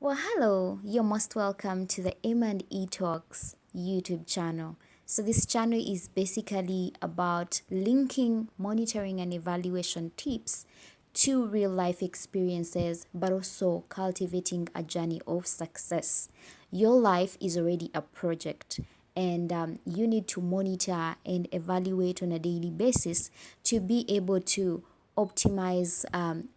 Well, hello. You're most welcome to the M&E Talks YouTube channel. So this channel is basically about linking monitoring and evaluation tips to real life experiences, but also cultivating a journey of success. Your life is already a project, and you need to monitor and evaluate on a daily basis to be able to optimize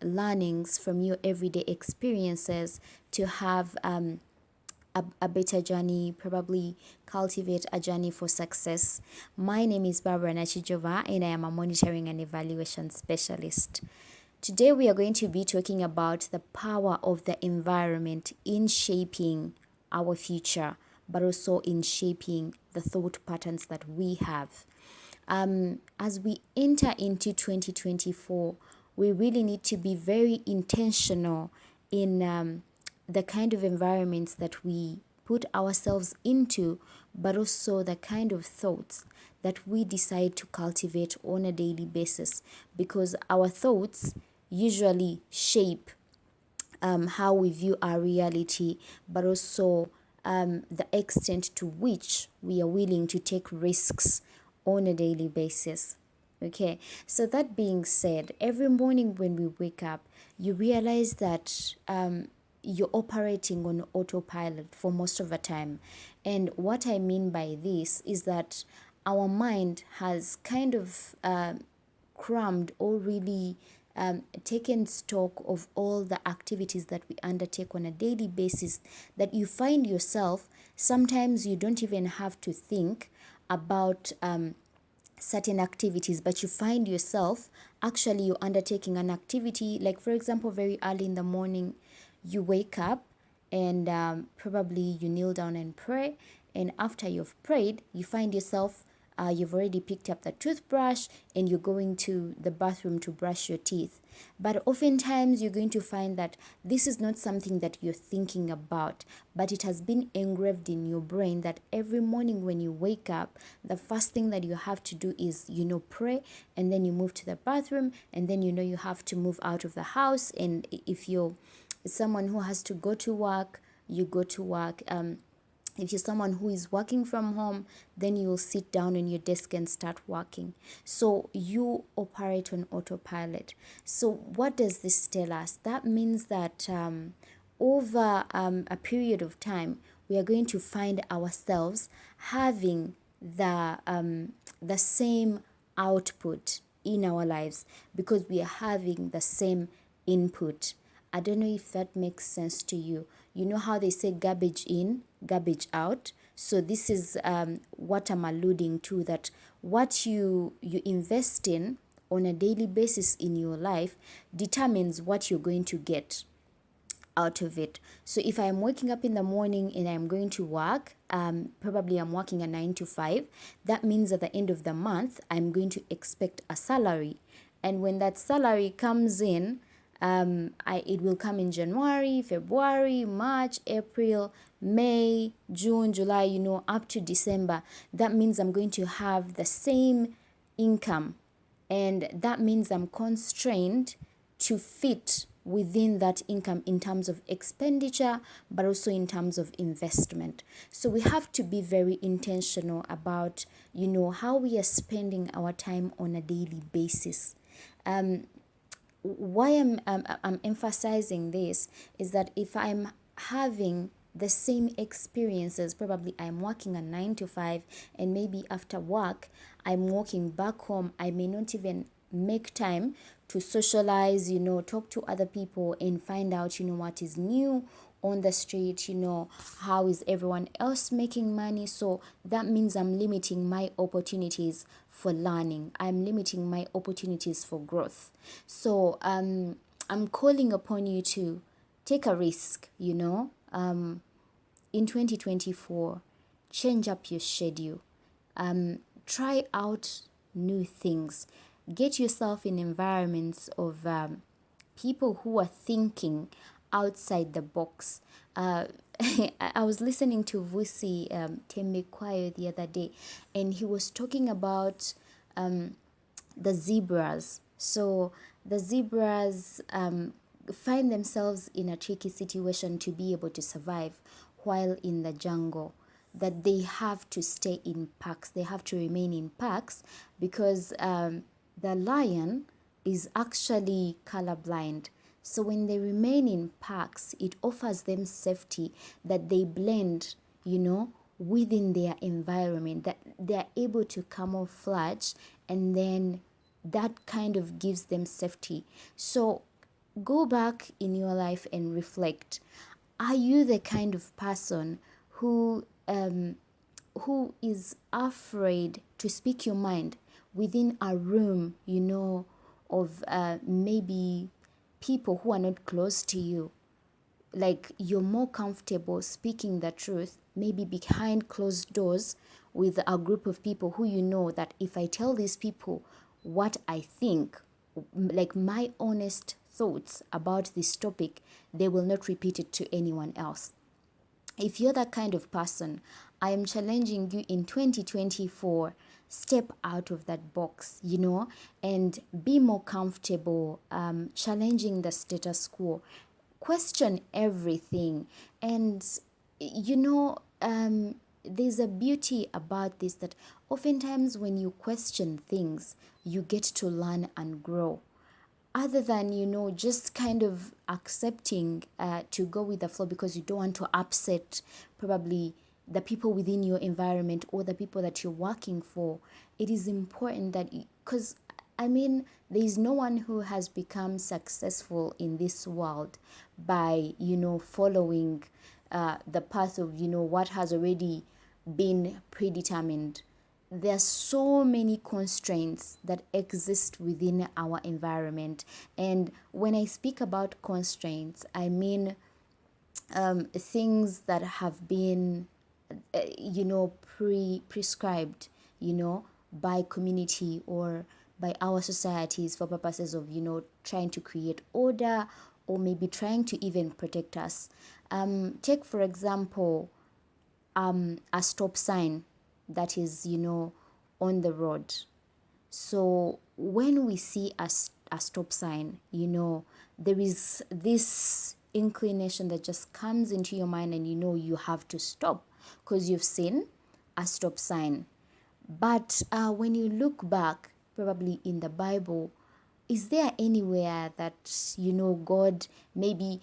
learnings from your everyday experiences to have a better journey, probably cultivate a journey for success. My name is Barbara Nachijova, and I am a monitoring and evaluation specialist. Today, we are going to be talking about the power of the environment in shaping our future, but also in shaping the thought patterns that we have. As we enter into 2024, we really need to be very intentional in the kind of environments that we put ourselves into, but also the kind of thoughts that we decide to cultivate on a daily basis, because our thoughts usually shape how we view our reality, but also the extent to which we are willing to take risks on a daily basis. Okay, so that being said, every morning when we wake up, you realize that you're operating on autopilot for most of the time. And what I mean by this is that our mind has kind of crammed or really taken stock of all the activities that we undertake on a daily basis, that you find yourself sometimes you don't even have to think about certain activities, but you find yourself actually you're undertaking an activity. Like, for example, very early in the morning, you wake up and probably you kneel down and pray. And after you've prayed, you find yourself you've already picked up the toothbrush and you're going to the bathroom to brush your teeth. But oftentimes you're going to find that this is not something that you're thinking about, but it has been engraved in your brain that every morning when you wake up, the first thing that you have to do is, pray, and then you move to the bathroom, and then you have to move out of the house. And if you're someone who has to go to work, you go to work. If you're someone who is working from home, then you'll sit down on your desk and start working. So you operate on autopilot. So what does this tell us? That means that over a period of time, we are going to find ourselves having the same output in our lives, because we are having the same input. I don't know if that makes sense to you. You know how they say garbage in, garbage out? So this is what I'm alluding to, that what you invest in on a daily basis in your life determines what you're going to get out of it. So if I'm waking up in the morning and I'm going to work, probably I'm working a 9 to 5, that means at the end of the month, I'm going to expect a salary. And when that salary comes in, it will come in January, February, March, April, May, June, July, up to December. That means I'm going to have the same income. And that means I'm constrained to fit within that income in terms of expenditure, but also in terms of investment. So we have to be very intentional about, how we are spending our time on a daily basis. Why I'm emphasizing this is that if I'm having the same experiences, probably I'm working a 9 to 5, and maybe after work I'm walking back home, I may not even make time to socialize, talk to other people and find out, what is new on the street, how is everyone else making money. So that means I'm limiting my opportunities for learning. I'm limiting my opportunities for growth. So I'm calling upon you to take a risk, in 2024, change up your schedule. Try out new things. Get yourself in environments of people who are thinking outside the box. I was listening to Vusi Tembe Kwayo the other day, and he was talking about the zebras. So the zebras, find themselves in a tricky situation to be able to survive while in the jungle, that they have to stay in packs, they have to remain in packs because the lion is actually colorblind. So when they remain in packs, it offers them safety, that they blend, within their environment, that they're able to camouflage, and then that kind of gives them safety. So go back in your life and reflect. Are you the kind of person who is afraid to speak your mind within a room, of maybe people who are not close to you? Like, you're more comfortable speaking the truth maybe behind closed doors with a group of people who you know that if I tell these people what I think, like my honest thoughts about this topic, they will not repeat it to anyone else. If you're that kind of person, I am challenging you in 2024, step out of that box, and be more comfortable challenging the status quo. Question everything. And, there's a beauty about this, that oftentimes when you question things, you get to learn and grow, other than just kind of accepting to go with the flow because you don't want to upset probably the people within your environment or the people that you're working for. It is important that, because there is no one who has become successful in this world by following the path of what has already been predetermined. There are so many constraints that exist within our environment. And when I speak about constraints, I mean things that have been, prescribed, by community or by our societies for purposes of, trying to create order or maybe trying to even protect us. Take, for example, a stop sign that is, on the road. So when we see a stop sign, there is this inclination that just comes into your mind, and you have to stop because you've seen a stop sign. But when you look back, probably in the Bible, is there anywhere that, God maybe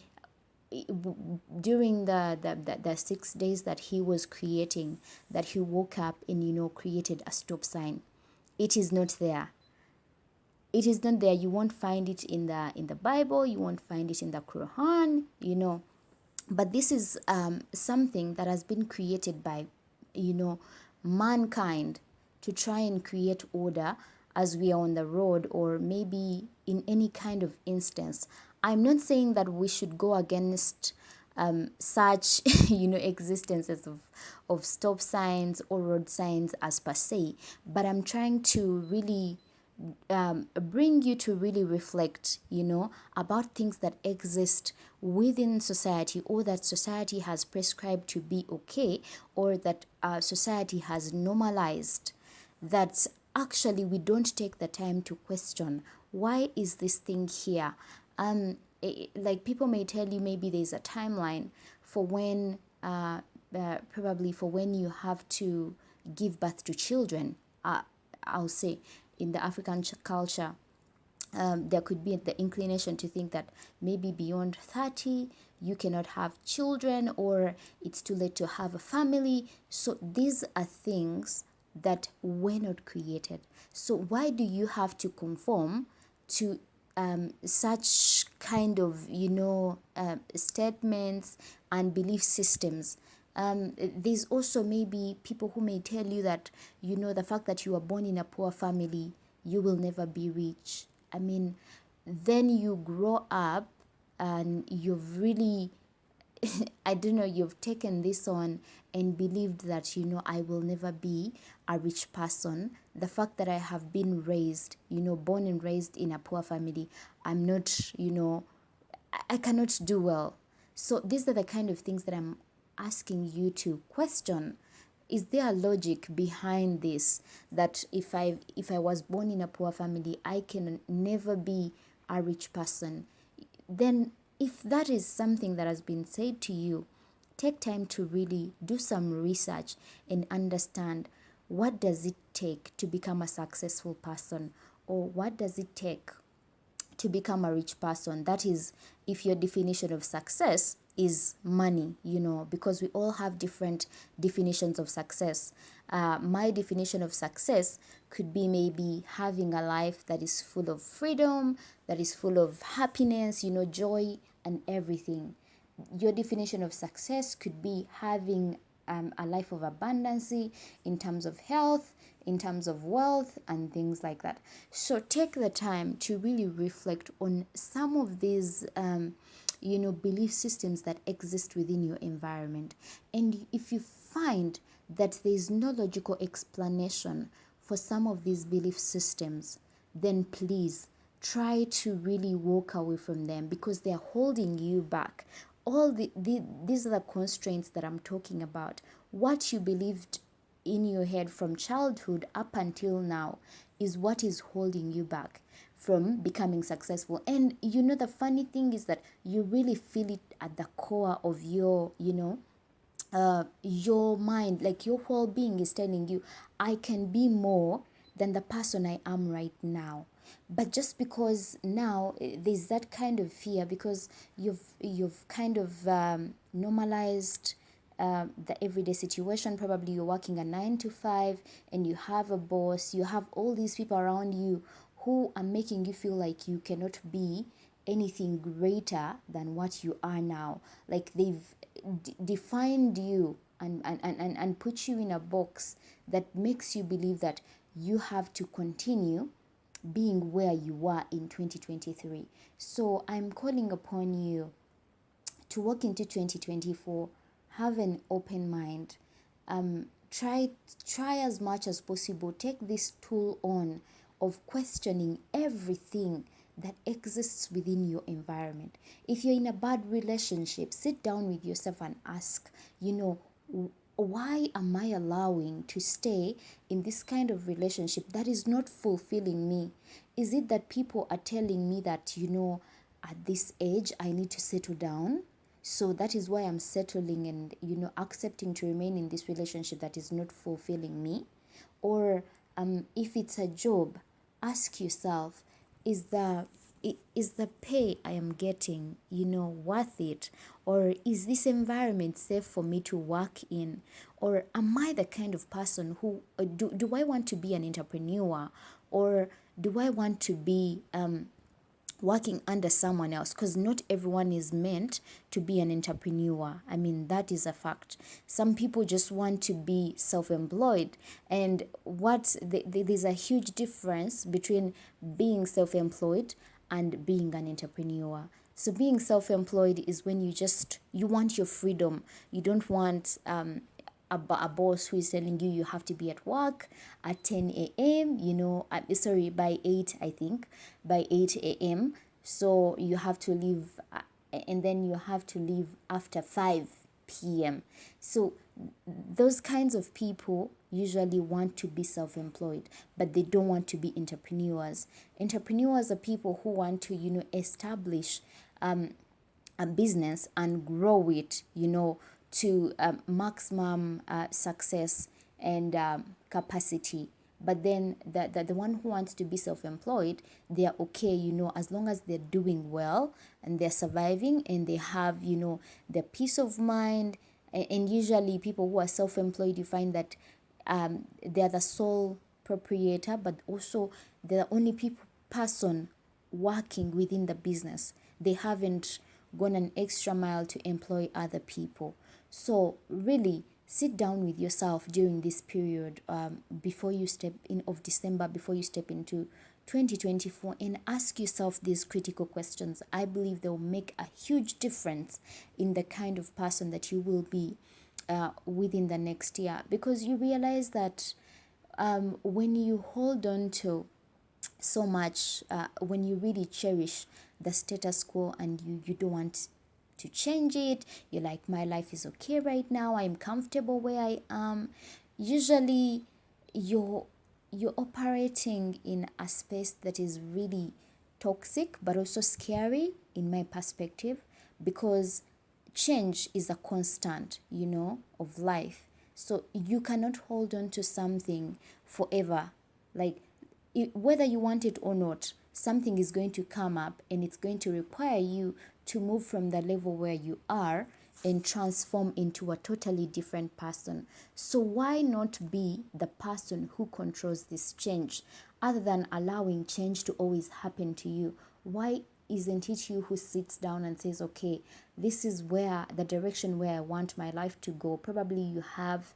during the 6 days that he was creating, that he woke up and created a stop sign? It is not there. It is not there. You won't find it in the Bible. You won't find it in the Quran. But this is something that has been created by mankind to try and create order as we are on the road, or maybe in any kind of instance. I'm not saying that we should go against such existences of stop signs or road signs as per se, but I'm trying to really bring you to really reflect, about things that exist within society, or that society has prescribed to be okay, or that society has normalized, that actually we don't take the time to question, why is this thing here? Like, people may tell you maybe there's a timeline for when probably for when you have to give birth to children. I'll say in the African culture, there could be the inclination to think that maybe beyond 30 you cannot have children, or it's too late to have a family. So these are things that were not created. So why do you have to conform to such kind of statements and belief systems? There's also maybe people who may tell you that the fact that you are born in a poor family, you will never be rich. Then you grow up and you've really I don't know, you've taken this on and believed that, I will never be a rich person. The fact that I have been raised, born and raised in a poor family, I'm not, I cannot do well. So these are the kind of things that I'm asking you to question. Is there a logic behind this, that if I was born in a poor family, I can never be a rich person? then if that is something that has been said to you, take time to really do some research and understand what does it take to become a successful person, or what does it take to become a rich person. That is, if your definition of success is money, because we all have different definitions of success. My definition of success could be maybe having a life that is full of freedom, that is full of happiness, joy and everything. Your definition of success could be having a life of abundance in terms of health, in terms of wealth, and things like that. So take the time to really reflect on some of these, belief systems that exist within your environment. And if you find that there is no logical explanation for some of these belief systems, then please try to really walk away from them, because they are holding you back. These are the constraints that I'm talking about. What you believed in your head from childhood up until now is what is holding you back from becoming successful. And the funny thing is that you really feel it at the core of your mind. Like, your whole being is telling you, I can be more than the person I am right now. But just because now there's that kind of fear, because you've kind of normalized the everyday situation. Probably you're working a 9 to 5 and you have a boss, you have all these people around you who are making you feel like you cannot be anything greater than what you are now. Like, they've defined you and put you in a box that makes you believe that you have to continue being where you were in 2023. So I'm calling upon you to walk into 2024, have an open mind. Try as much as possible, take this tool on of questioning everything that exists within your environment. If you're in a bad relationship, sit down with yourself and ask, why am I allowing to stay in this kind of relationship that is not fulfilling me? Is it that people are telling me that, at this age I need to settle down? So that is why I'm settling and, accepting to remain in this relationship that is not fulfilling me. Or if it's a job, ask yourself, is the pay I am getting, worth it? Or is this environment safe for me to work in? Or am I the kind of person who, do I want to be an entrepreneur? Or do I want to be working under someone else? Because not everyone is meant to be an entrepreneur. I mean, that is a fact. Some people just want to be self-employed, and there's a huge difference between being self-employed and being an entrepreneur. So being self-employed is when you want your freedom. You don't want a boss who is telling you have to be at work at 10 a.m., by 8, I think, by 8 a.m. So you have to leave, and then you have to leave after 5 p.m. So those kinds of people usually want to be self-employed, but they don't want to be entrepreneurs. Entrepreneurs are people who want to, establish a business and grow it, to maximum success and capacity. But then the one who wants to be self-employed, they are okay, as long as they're doing well and they're surviving and they have, the peace of mind. And usually people who are self-employed, you find that they're the sole proprietor, but also they're the only person working within the business. They haven't gone an extra mile to employ other people. So really sit down with yourself during this period, before you step in of December, before you step into 2024, and ask yourself these critical questions. I believe they will make a huge difference in the kind of person that you will be within the next year, because you realize that when you hold on to so much, when you really cherish the status quo and you don't want to change it, you're like, my life is okay right now, I'm comfortable where I am. Usually you're operating in a space that is really toxic but also scary, in my perspective, because change is a constant, of life. So you cannot hold on to something forever. Like, whether you want it or not, something is going to come up and it's going to require you to move from the level where you are and transform into a totally different person. So why not be the person who controls this change, other than allowing change to always happen to you? Why isn't it you who sits down and says, okay, this is where the direction where I want my life to go? Probably you have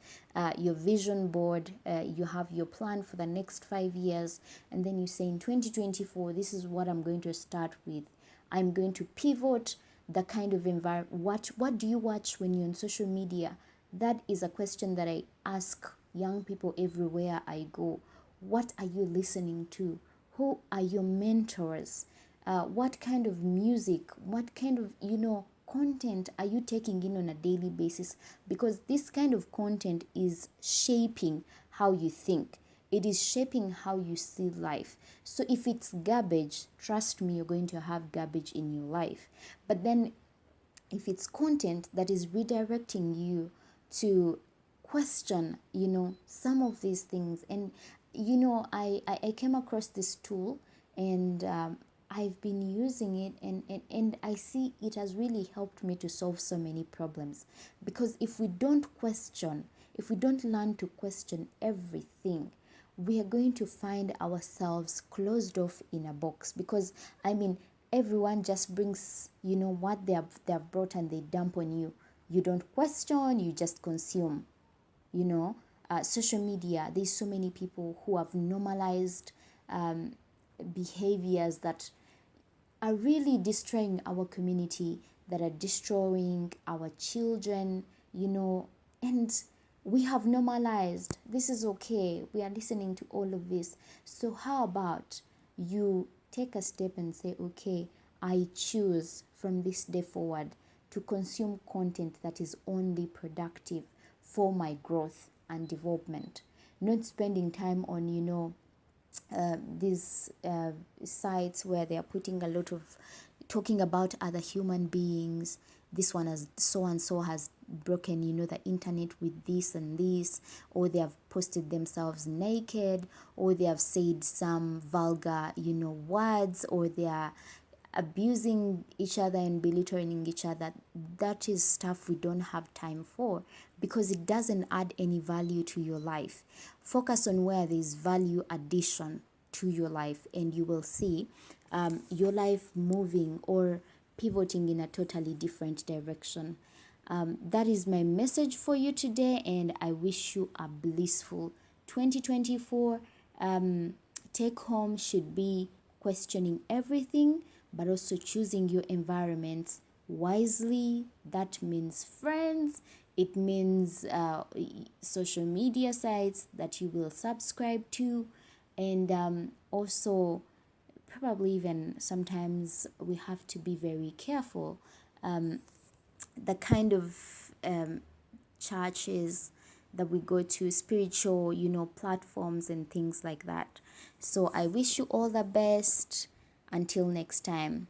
your vision board, you have your plan for the next 5 years, and then you say in 2024, this is what I'm going to start with. I'm going to pivot the kind of environment. What do you watch when you're on social media? That is a question that I ask young people everywhere I go. What are you listening to? Who are your mentors? What kind of music, what kind of, content are you taking in on a daily basis? Because this kind of content is shaping how you think. It is shaping how you see life. So if it's garbage, trust me, you're going to have garbage in your life. But then if it's content that is redirecting you to question, some of these things. And I came across this tool, and I've been using it, and I see it has really helped me to solve so many problems. Because if we don't question, if we don't learn to question everything, we are going to find ourselves closed off in a box. Because everyone just brings, what they have brought, and they dump on you. You don't question, you just consume. Social media, there's so many people who have normalized behaviors that are really destroying our community, that are destroying our children, and we have normalized. This is okay. We are listening to all of this. So how about you take a step and say, okay, I choose from this day forward to consume content that is only productive for my growth and development, not spending time on, these sites where they are putting a lot of talking about other human beings. This one has so and so has broken, the internet with this and this, or they have posted themselves naked, or they have said some vulgar, words, or they are abusing each other and belittling each other. That is stuff we don't have time for, because it doesn't add any value to your life. Focus on where there is value addition to your life, and you will see your life moving or pivoting in a totally different direction. That is my message for you today, and I wish you a blissful 2024. Take home should be questioning everything, but also choosing your environments wisely. That means friends, it means social media sites that you will subscribe to, and also probably even sometimes we have to be very careful. The kind of churches that we go to, spiritual, platforms and things like that. So I wish you all the best. Until next time.